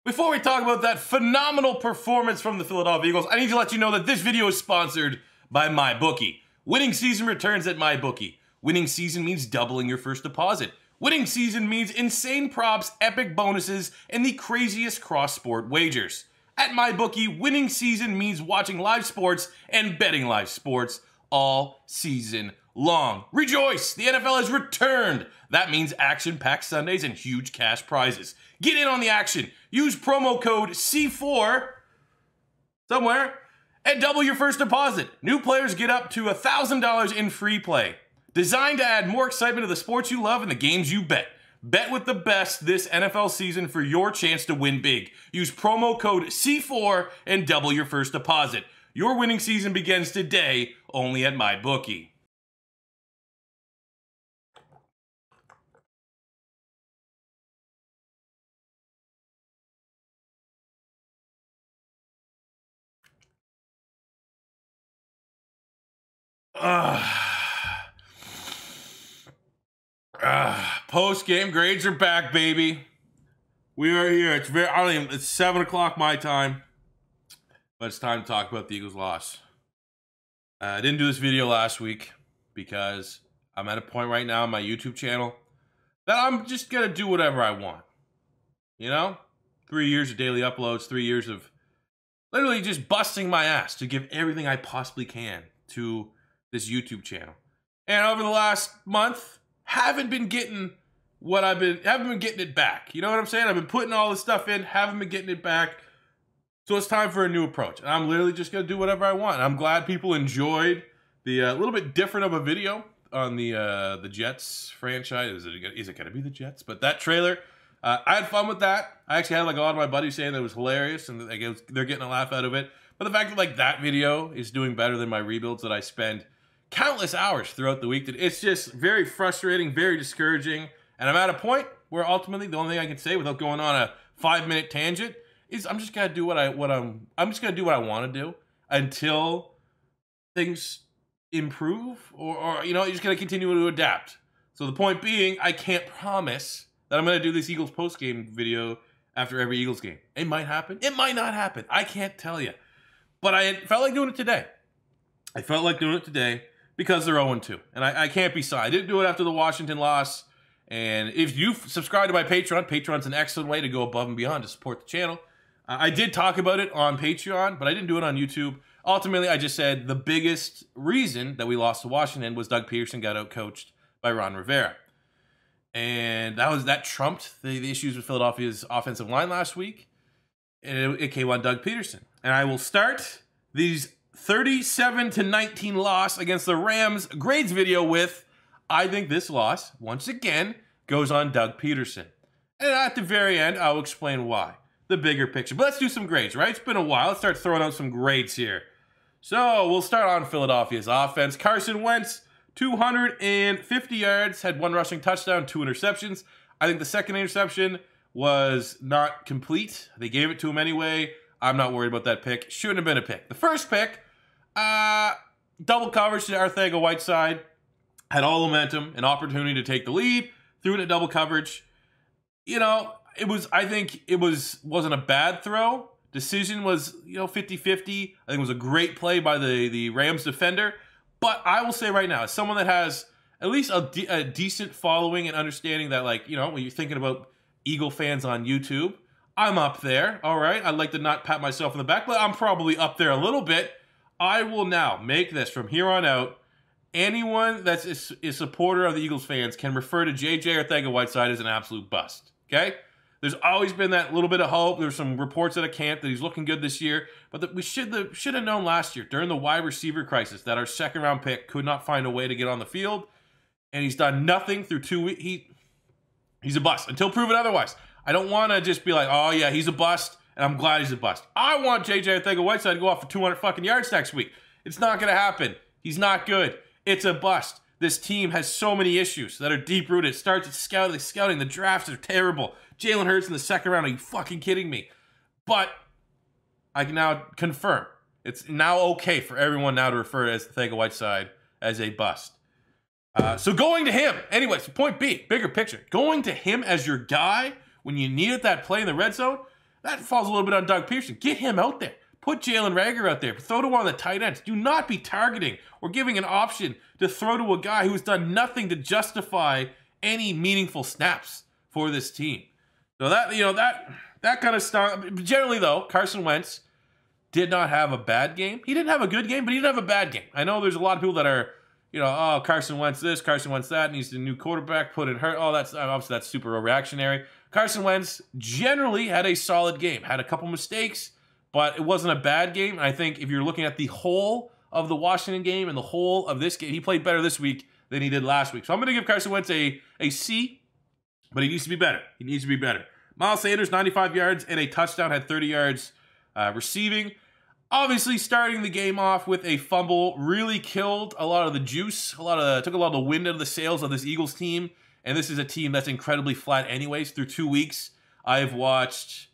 Before we talk about that phenomenal performance from the Philadelphia Eagles, I need to let you know that this video is sponsored by MyBookie. Winning season returns at MyBookie. Winning season means doubling your first deposit. Winning season means insane props, epic bonuses, and the craziest cross-sport wagers. At MyBookie, winning season means watching live sports and betting live sports all season long. Rejoice! The NFL has returned! That means action-packed Sundays and huge cash prizes. Get in on the action. Use promo code C4 somewhere and double your first deposit. New players get up to $1,000 in free play. Designed to add more excitement to the sports you love and the games you bet. Bet with the best this NFL season for your chance to win big. Use promo code C4 and double your first deposit. Your winning season begins today only at MyBookie. Post-game grades are back, baby. We are here. It's 7 o'clock my time, but it's time to talk about the Eagles' loss. I didn't do this video last week because I'm at a point right now on my YouTube channel that I'm just gonna do whatever I want. You know, 3 years of daily uploads, 3 years of literally just busting my ass to give everything I possibly can to this YouTube channel. And over the last month, haven't been getting it back. You know what I'm saying? I've been putting all this stuff in, haven't been getting it back. So it's time for a new approach. And I'm literally just gonna do whatever I want. And I'm glad people enjoyed the little bit different of a video on the Jets franchise. Is it gonna be the Jets? But that trailer, I had fun with that. I actually had like a lot of my buddies saying that it was hilarious and they're getting a laugh out of it. But the fact that like that video is doing better than my rebuilds that I spend countless hours throughout the week, it's just very frustrating, very discouraging. And I'm at a point where ultimately the only thing I can say without going on a 5-minute tangent is I'm just gonna do I'm just gonna do what I want to do until things improve, or you know, you're just gonna continue to adapt. So the point being, I can't promise that I'm gonna do this Eagles post-game video after every Eagles game. It might happen, it might not happen. I can't tell you. But I felt like doing it today. I felt like doing it today because they're 0-2. And I can't be sorry. I didn't do it after the Washington loss. And if you subscribe to my Patreon, Patreon's an excellent way to go above and beyond to support the channel. I did talk about it on Patreon, but I didn't do it on YouTube. Ultimately, I just said the biggest reason that we lost to Washington was Doug Peterson got outcoached by Ron Rivera. And that trumped the issues with Philadelphia's offensive line last week. And it came on Doug Peterson. And I will start these 37-19 loss against the Rams grades video with, I think this loss, once again, goes on Doug Peterson. And at the very end, I'll explain why. The bigger picture. But let's do some grades, right? It's been a while. Let's start throwing out some grades here. So we'll start on Philadelphia's offense. Carson Wentz, 250 yards, had 1 rushing touchdown, 2 interceptions. I think the second interception was not complete. They gave it to him anyway. I'm not worried about that pick. Shouldn't have been a pick. The first pick, double coverage to Arcega-Whiteside. Had all momentum, an opportunity to take the lead, threw it at double coverage. You know, I think it wasn't a bad throw. Decision was, you know, 50-50. I think it was a great play by the Rams defender. But I will say right now, as someone that has at least a decent following and understanding that, like, you know, when you're thinking about Eagle fans on YouTube, I'm up there, all right? I'd like to not pat myself on the back, but I'm probably up there a little bit. I will now make this from here on out. Anyone that's a supporter of the Eagles fans can refer to J.J. Arcega-Whiteside as an absolute bust, okay? There's always been that little bit of hope. There's some reports at a camp that he's looking good this year, but we should have known last year during the wide receiver crisis that our second-round pick could not find a way to get on the field, and he's done nothing through 2 weeks. He's a bust until proven otherwise. I don't want to just be like, oh, yeah, he's a bust, and I'm glad he's a bust. I want J.J. Arcega-Whiteside to go off for 200 fucking yards next week. It's not going to happen. He's not good. It's a bust. This team has so many issues that are deep-rooted. It starts with scouting. The drafts are terrible. Jalen Hurts in the second round. Are you fucking kidding me? But I can now confirm. It's now okay for everyone now to refer to Arcega-Whiteside as a bust. So going to him. Anyways, point B, bigger picture. Going to him as your guy when you needed that play in the red zone, That falls a little bit on Doug Peterson. Get him out there. Put Jalen Reagor out there. Throw to one of the tight ends. Do not be targeting or giving an option to throw to a guy who's done nothing to justify any meaningful snaps for this team. So that kind of stuff. Generally, though, Carson Wentz did not have a bad game. He didn't have a good game, but he didn't have a bad game. I know there's a lot of people that are, oh, Carson Wentz this, Carson Wentz that, needs a new quarterback, put in hurt. Oh, obviously that's super reactionary. Carson Wentz generally had a solid game, had a couple mistakes, but it wasn't a bad game. I think if you're looking at the whole of the Washington game and the whole of this game, he played better this week than he did last week. So I'm going to give Carson Wentz a C, but he needs to be better. He needs to be better. Miles Sanders, 95 yards and a touchdown, had 30 yards receiving. Obviously, starting the game off with a fumble really killed a lot of the juice, took a lot of the wind out of the sails of this Eagles team. And this is a team that's incredibly flat anyways. Through 2 weeks, I've watched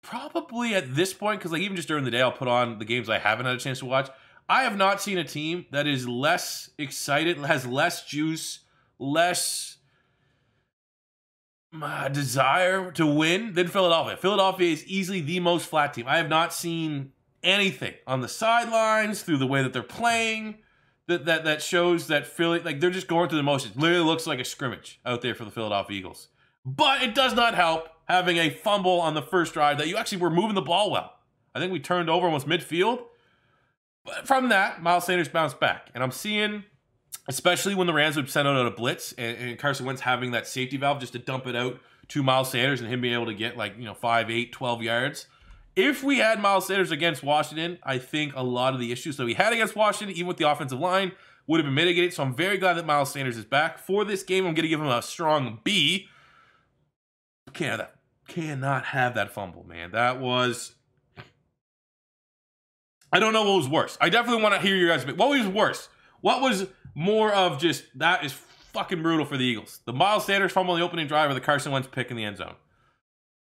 probably at this point, because like even just during the day, I'll put on the games I haven't had a chance to watch. I have not seen a team that is less excited, has less juice, less desire to win than Philadelphia. Philadelphia is easily the most flat team. I have not seen anything on the sidelines, through the way that they're playing, that shows that Philly, like, they're just going through the motions. Literally looks like a scrimmage out there for the Philadelphia Eagles. But it does not help having a fumble on the first drive that you actually were moving the ball well. I think we turned over almost midfield. But from that, Miles Sanders bounced back. And I'm seeing, especially when the Rams would send out a blitz and Carson Wentz having that safety valve just to dump it out to Miles Sanders and him being able to get 5, 8, 12 yards. If we had Miles Sanders against Washington, I think a lot of the issues that we had against Washington, even with the offensive line, would have been mitigated. So I'm very glad that Miles Sanders is back. For this game, I'm going to give him a strong B. Cannot have that fumble, man. That was... I don't know what was worse. I definitely want to hear your guys' what was worse? What was more of just, that is fucking brutal for the Eagles? The Miles Sanders fumble in the opening drive or the Carson Wentz pick in the end zone?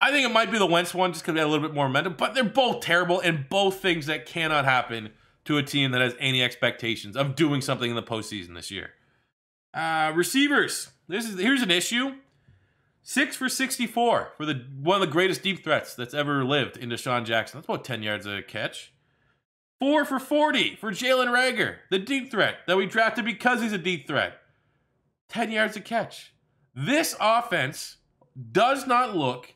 I think it might be the Wentz one just because we had a little bit more momentum, but they're both terrible and both things that cannot happen to a team that has any expectations of doing something in the postseason this year. Receivers. Here's an issue. 6 for 64 for one of the greatest deep threats that's ever lived in Deshaun Jackson. That's about 10 yards a catch. 4 for 40 for Jalen Reagor, the deep threat that we drafted because he's a deep threat. 10 yards a catch. This offense does not look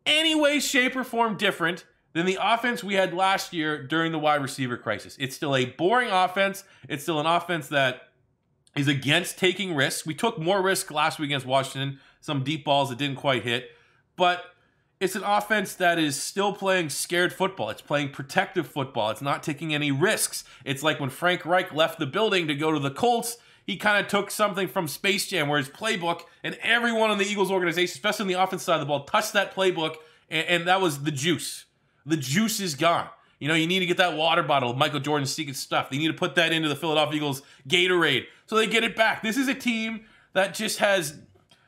any way, shape, or form different than the offense we had last year during the wide receiver crisis. It's still a boring offense. It's still an offense that is against taking risks. We took more risk last week against Washington, some deep balls that didn't quite hit, but it's an offense that is still playing scared football. It's playing protective football. It's not taking any risks. It's like when Frank Reich left the building to go to the Colts, he kind of took something from Space Jam where his playbook, and everyone on the Eagles organization, especially on the offensive side of the ball, touched that playbook, and that was the juice. The juice is gone. You need to get that water bottle, Michael Jordan's secret stuff. They need to put that into the Philadelphia Eagles Gatorade so they get it back. This is a team that just has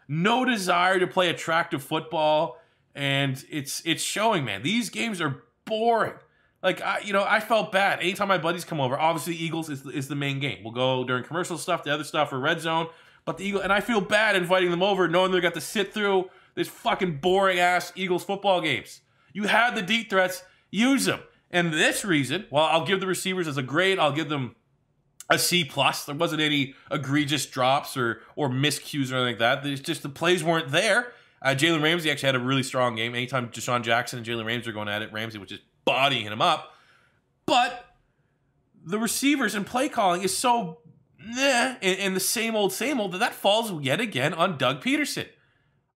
no desire to play attractive football, and it's showing, man. These games are boring. Like, I felt bad. Anytime my buddies come over, obviously Eagles is the main game. We'll go during commercial stuff, the other stuff for Red Zone. But the Eagles, and I feel bad inviting them over knowing they're got to sit through this fucking boring-ass Eagles football games. You had the deep threats, use them. And this reason, well, I'll give the receivers as a grade, I'll give them a C+. There wasn't any egregious drops or miscues or anything like that. There's just the plays weren't there. Jalen Ramsey actually had a really strong game. Anytime Deshaun Jackson and Jalen Ramsey are going at it, Ramsey was just bodying him up. But the receivers and play calling is so and the same old that falls yet again on Doug Peterson.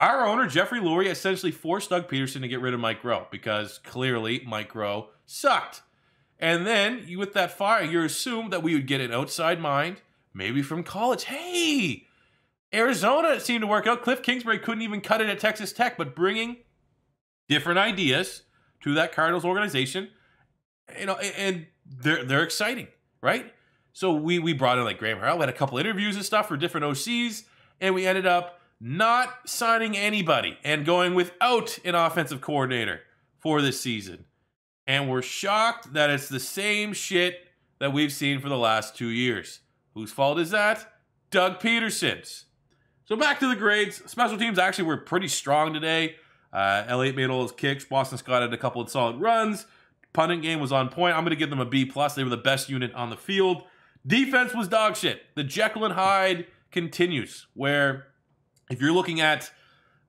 Our owner, Jeffrey Lurie, essentially forced Doug Peterson to get rid of Mike Rowe because clearly Mike Rowe sucked. And then, with that fire, you assumed that we would get an outside mind, maybe from college. Hey, Arizona seemed to work out. Cliff Kingsbury couldn't even cut it at Texas Tech, but bringing different ideas to that Cardinals organization, and they're exciting, right? So we brought in like Graham Harrell. We had a couple interviews and stuff for different OCs, and we ended up not signing anybody and going without an offensive coordinator for this season. And we're shocked that it's the same shit that we've seen for the last 2 years. Whose fault is that? Doug Peterson's. So back to the grades. Special teams actually were pretty strong today. Elliott made all his kicks. Boston Scott had a couple of solid runs. Punting game was on point. I'm going to give them a B+. They were the best unit on the field. Defense was dog shit. The Jekyll and Hyde continues, where if you're looking at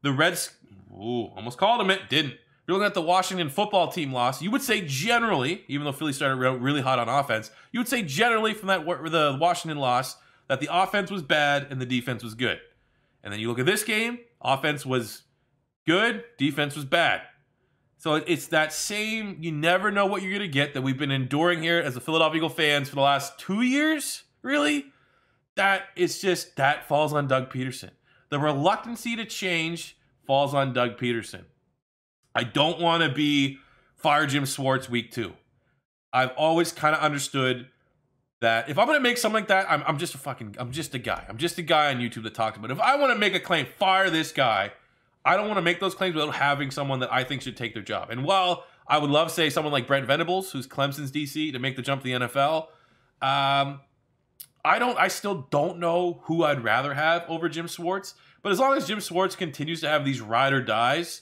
the Reds, almost called him it, didn't. If you're looking at the Washington football team loss, you would say generally, even though Philly started really hot on offense, you would say generally from the Washington loss that the offense was bad and the defense was good. And then you look at this game, offense was good, defense was bad. So it's that same, you never know what you're going to get that we've been enduring here as the Philadelphia Eagle fans for the last 2 years, really. That falls on Doug Peterson. The reluctancy to change falls on Doug Peterson. I don't want to be fire Jim Schwartz week 2. I've always kind of understood that if I'm going to make something like that, I'm just a guy. I'm just a guy on YouTube that talks about it. If I want to make a claim, fire this guy, I don't want to make those claims without having someone that I think should take their job. And while I would love, say, someone like Brent Venables, who's Clemson's DC, to make the jump to the NFL, I still don't know who I'd rather have over Jim Schwartz. But as long as Jim Schwartz continues to have these ride or dies,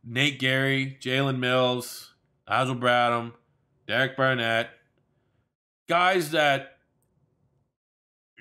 Nate Gary, Jalen Mills, Nigel Bradham, Derek Barnett, guys that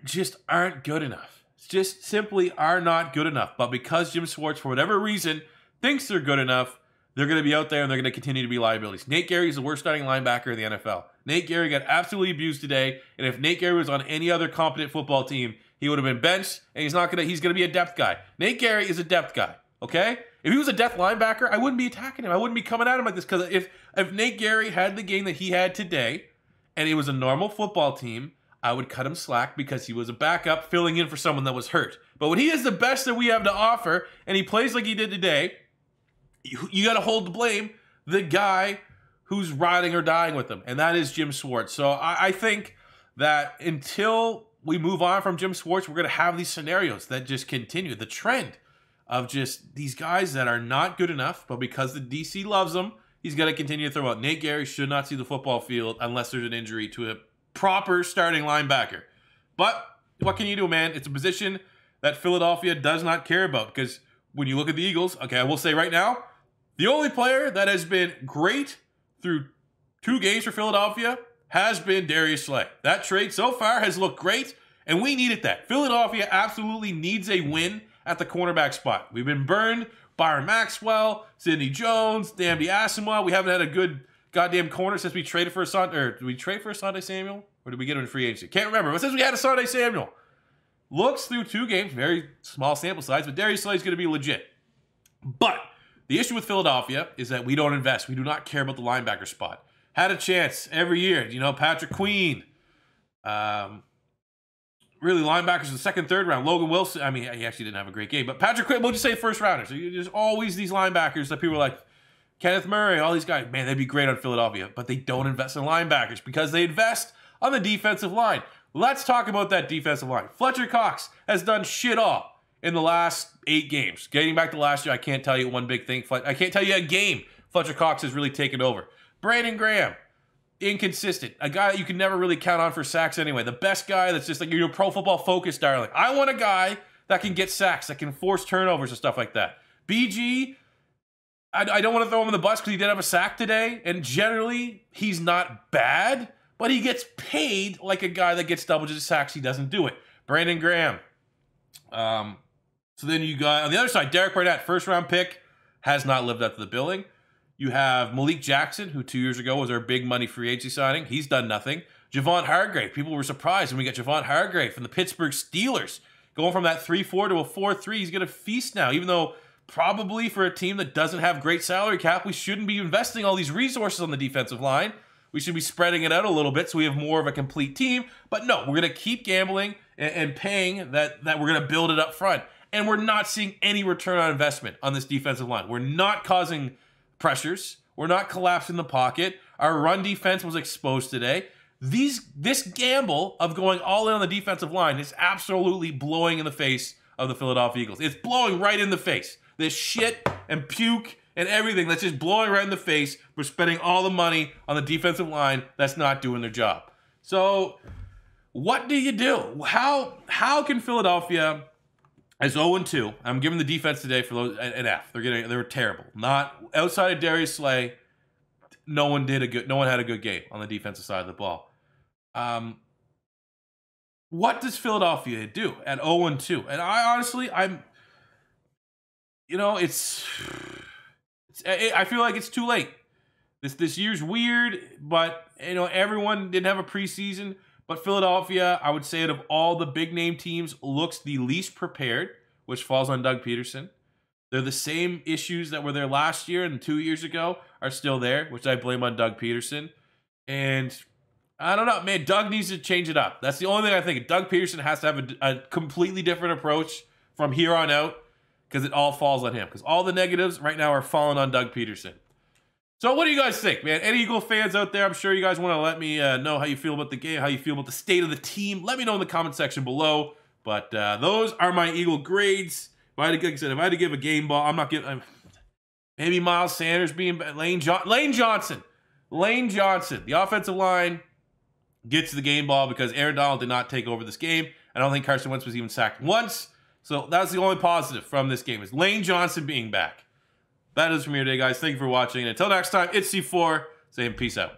just aren't good enough. Just simply are not good enough. But because Jim Schwartz, for whatever reason, thinks they're good enough, they're going to be out there and they're going to continue to be liabilities. Nate Gary is the worst starting linebacker in the NFL. Nate Gary got absolutely abused today, and if Nate Gary was on any other competent football team, he would have been benched, and he's going to be a depth guy. Nate Gary is a depth guy, okay? If he was a depth linebacker, I wouldn't be attacking him. I wouldn't be coming at him like this, because if Nate Gary had the game that he had today, and it was a normal football team, I would cut him slack because he was a backup filling in for someone that was hurt. But when he is the best that we have to offer, and he plays like he did today, you got to hold the blame the guy who's riding or dying with him, and that is Jim Schwartz. So I think that until we move on from Jim Schwartz, we're going to have these scenarios that just continue. The trend of just these guys that are not good enough, but because the DC loves them, he's going to continue to throw out. Nate Gary should not see the football field unless there's an injury to a proper starting linebacker. But what can you do, man? It's a position that Philadelphia does not care about, because when you look at the Eagles, okay, I will say right now, the only player that has been great through 2 games for Philadelphia has been Darius Slay. That trade so far has looked great, and we needed that. Philadelphia absolutely needs a win at the cornerback spot. We've been burned. Byron Maxwell, Sidney Jones, Nnamdi Asomugha. We haven't had a good goddamn corner since we traded for did we trade for Asante Samuel? Or did we get him in free agency? Can't remember. But since we had Asante Samuel. Looks through 2 games, very small sample size, but Darius Slay is going to be legit. But the issue with Philadelphia is that we don't invest. We do not care about the linebacker spot. Had a chance every year. You know, Patrick Queen. Really, linebackers in the 2nd, 3rd round. Logan Wilson. I mean, he actually didn't have a great game. But Patrick Queen, we'll just say first rounders. So there's always these linebackers that people are like, Kenneth Murray, all these guys. Man, they'd be great on Philadelphia. But they don't invest in linebackers because they invest on the defensive line. Let's talk about that defensive line. Fletcher Cox has done shit all in the last 8 games. Getting back to last year, I can't tell you one big thing. I can't tell you a game Fletcher Cox has really taken over. Brandon Graham, inconsistent. A guy that you can never really count on for sacks anyway. The best guy that's just like your Pro Football Focus darling. I want a guy that can get sacks, that can force turnovers and stuff like that. BG, I don't want to throw him in the bus because he did have a sack today, and generally he's not bad, but he gets paid like a guy that gets double-digit sacks. He doesn't do it. Brandon Graham. So then you got, on the other side, Derek Barnett, 1st-round pick, has not lived up to the billing. You have Malik Jackson, who 2 years ago was our big money free agency signing. He's done nothing. Javon Hargrave. People were surprised when we got Javon Hargrave from the Pittsburgh Steelers. Going from that 3-4 to a 4-3, he's going to feast now, even though probably for a team that doesn't have great salary cap, we shouldn't be investing all these resources on the defensive line. We should be spreading it out a little bit so we have more of a complete team. But no, we're going to keep gambling and paying that we're going to build it up front. And we're not seeing any return on investment on this defensive line. We're not causing pressures. We're not collapsing the pocket. Our run defense was exposed today. This gamble of going all in on the defensive line is absolutely blowing in the face of the Philadelphia Eagles. It's blowing right in the face. This shit and puke and everything that's just blowing right in the face for spending all the money on the defensive line that's not doing their job. So what do you do? How can Philadelphia As 0-2, I'm giving the defense today for those an F. They were terrible. Not outside of Darius Slay. No one had a good game on the defensive side of the ball. What does Philadelphia do at 0-2? And I feel like it's too late. This year's weird, but everyone didn't have a preseason. But Philadelphia, I would say, out of all the big name teams, looks the least prepared, which falls on Doug Peterson. They're the same issues that were there last year and 2 years ago are still there, which I blame on Doug Peterson. And I don't know, man, Doug needs to change it up. That's the only thing I think. Doug Peterson has to have a completely different approach from here on out because it all falls on him. Because all the negatives right now are falling on Doug Peterson. So what do you guys think, man? Any Eagle fans out there? I'm sure you guys want to let me know how you feel about the game, how you feel about the state of the team. Let me know in the comment section below. But those are my Eagle grades. If I had to give a game ball, I'm not giving. Maybe Miles Sanders being Lane Johnson. The offensive line gets the game ball because Aaron Donald did not take over this game. I don't think Carson Wentz was even sacked once. So that's the only positive from this game is Lane Johnson being back. That is from here today, guys. Thank you for watching. And until next time, it's C4 saying peace out.